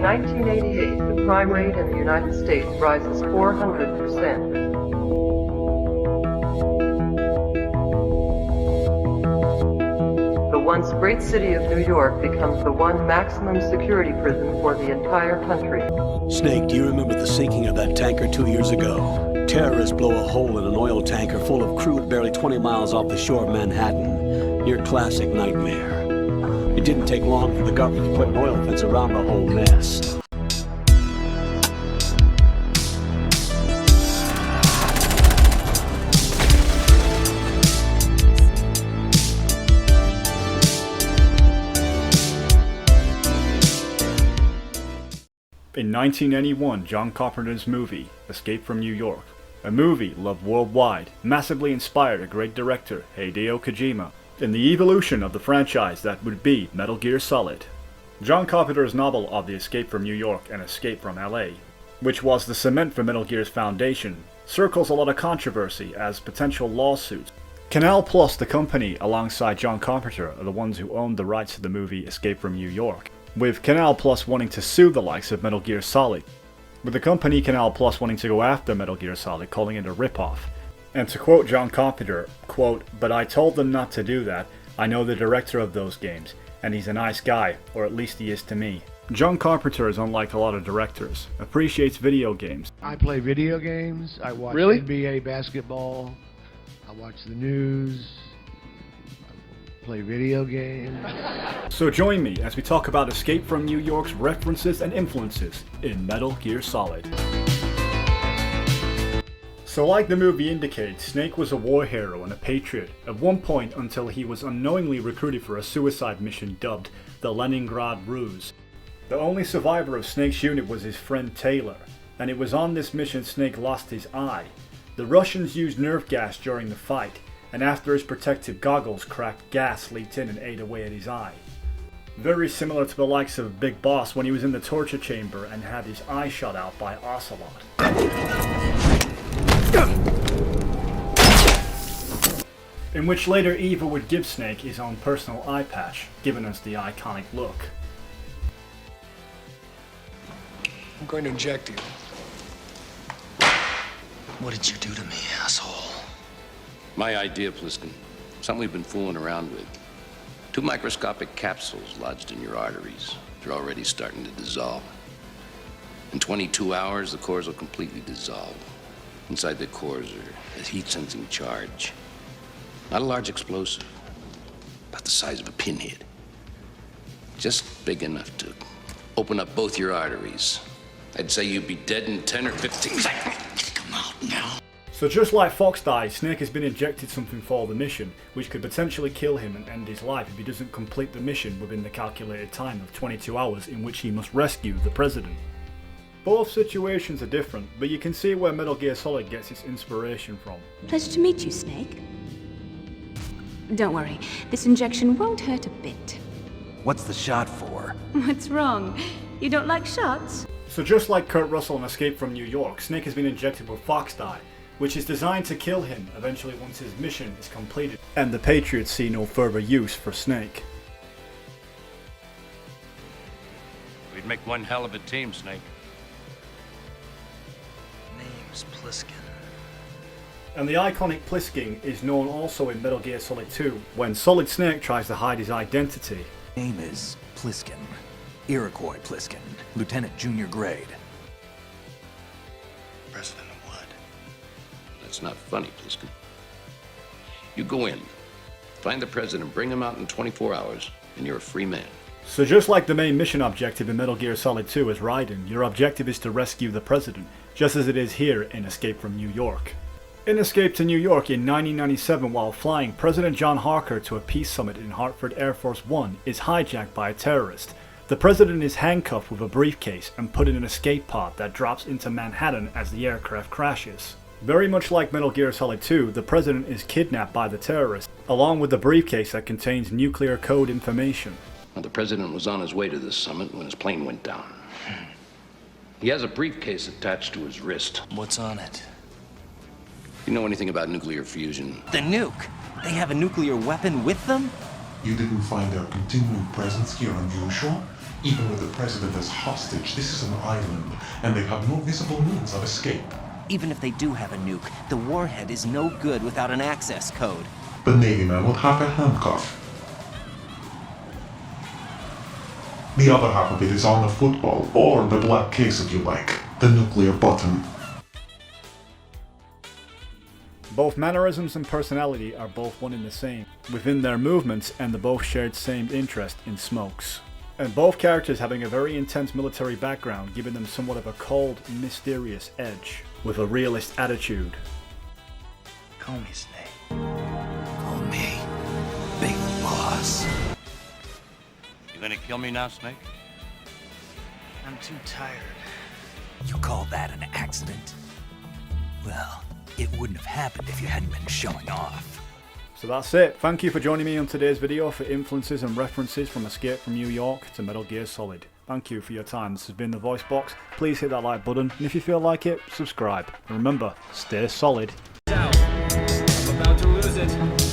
1988, the crime rate in the United States rises 400%. The once great city of New York becomes the one maximum security prison for the entire country. Snake, do you remember the sinking of that tanker 2 years ago? Terrorists blow a hole in an oil tanker full of crude barely 20 miles off the shore of Manhattan. Your classic nightmare. It didn't take long for the government to put an oil fence around the whole mess. In 1991, John Carpenter's movie, Escape from New York, a movie loved worldwide, massively inspired a great director, Hideo Kojima, in the evolution of the franchise that would be Metal Gear Solid. John Carpenter's novel of The Escape from New York and Escape from LA, which was the cement for Metal Gear's foundation, circles a lot of controversy as potential lawsuits. Canal Plus, the company alongside John Carpenter, are the ones who owned the rights to the movie Escape from New York, with Canal Plus wanting to sue the likes of Metal Gear Solid, with the company Canal Plus wanting to go after Metal Gear Solid, calling it a ripoff. And to quote John Carpenter, quote, "But I told them not to do that. I know the director of those games, and he's a nice guy, or at least he is to me." John Carpenter is unlike a lot of directors, appreciates video games. I play video games, I watch Really? NBA basketball, I watch the news, I play video games. So join me as we talk about Escape from New York's references and influences in Metal Gear Solid. So like the movie indicates, Snake was a war hero and a patriot, at one point until he was unknowingly recruited for a suicide mission dubbed the Leningrad Ruse. The only survivor of Snake's unit was his friend Taylor, and it was on this mission Snake lost his eye. The Russians used nerve gas during the fight, and after his protective goggles cracked, gas leaked in and ate away at his eye. Very similar to the likes of Big Boss when he was in the torture chamber and had his eye shot out by Ocelot. In which later Eva would give Snake his own personal eye patch, giving us the iconic look. I'm going to inject you. What did you do to me, asshole? My idea, Pliskin. Something we've been fooling around with. 2 microscopic capsules lodged in your arteries. They're already starting to dissolve. In 22 hours, the cores will completely dissolve. Inside the cores are a heat-sensing charge. Not a large explosive, about the size of a pinhead. Just big enough to open up both your arteries. I'd say you'd be dead in 10 or 15 seconds. Come out now. So just like Fox died, Snake has been injected something for the mission, which could potentially kill him and end his life if he doesn't complete the mission within the calculated time of 22 hours in which he must rescue the president. Both situations are different, but you can see where Metal Gear Solid gets its inspiration from. Pleasure to meet you, Snake. Don't worry, this injection won't hurt a bit. What's the shot for? What's wrong? You don't like shots? So just like Kurt Russell in Escape from New York, Snake has been injected with Fox dye, which is designed to kill him eventually once his mission is completed, and the Patriots see no further use for Snake. We'd make one hell of a team, Snake. Name's Pliskin. And the iconic Pliskin is known also in Metal Gear Solid 2, when Solid Snake tries to hide his identity. Name is Pliskin. Iroquois Pliskin. Lieutenant Junior Grade. President of what? That's not funny, Pliskin. You go in, find the president, bring him out in 24 hours, and you're a free man. So just like the main mission objective in Metal Gear Solid 2 is Raiden, your objective is to rescue the president, just as it is here in Escape from New York. In Escape to New York in 1997, while flying, President John Harker to a peace summit in Hartford Air Force One is hijacked by a terrorist. The president is handcuffed with a briefcase and put in an escape pod that drops into Manhattan as the aircraft crashes. Very much like Metal Gear Solid 2, the president is kidnapped by the terrorist, along with the briefcase that contains nuclear code information. Now, the president was on his way to this summit when his plane went down. He has a briefcase attached to his wrist. What's on it? You know anything about nuclear fusion? The nuke. They have a nuclear weapon with them? You didn't find their continuing presence here unusual? Even with the president as hostage, this is an island, and they have no visible means of escape. Even if they do have a nuke, the warhead is no good without an access code. The Navy man would have a handcuff. The other half of it is on the football, or the black case if you like, the nuclear button. Both mannerisms and personality are both one and the same within their movements, and they both shared same interest in smokes. And both characters having a very intense military background, giving them somewhat of a cold, mysterious edge, with a realist attitude. Call me Snake. Call me Big Boss. You gonna kill me now, Snake? I'm too tired. You call that an accident? Well, it wouldn't have happened if you hadn't been showing off. So that's it. Thank you for joining me on today's video for influences and references from Escape from New York to Metal Gear Solid. Thank you for your time. This has been The Voice Box. Please hit that like button, and if you feel like it, subscribe. And remember, stay solid. I'm about to lose it.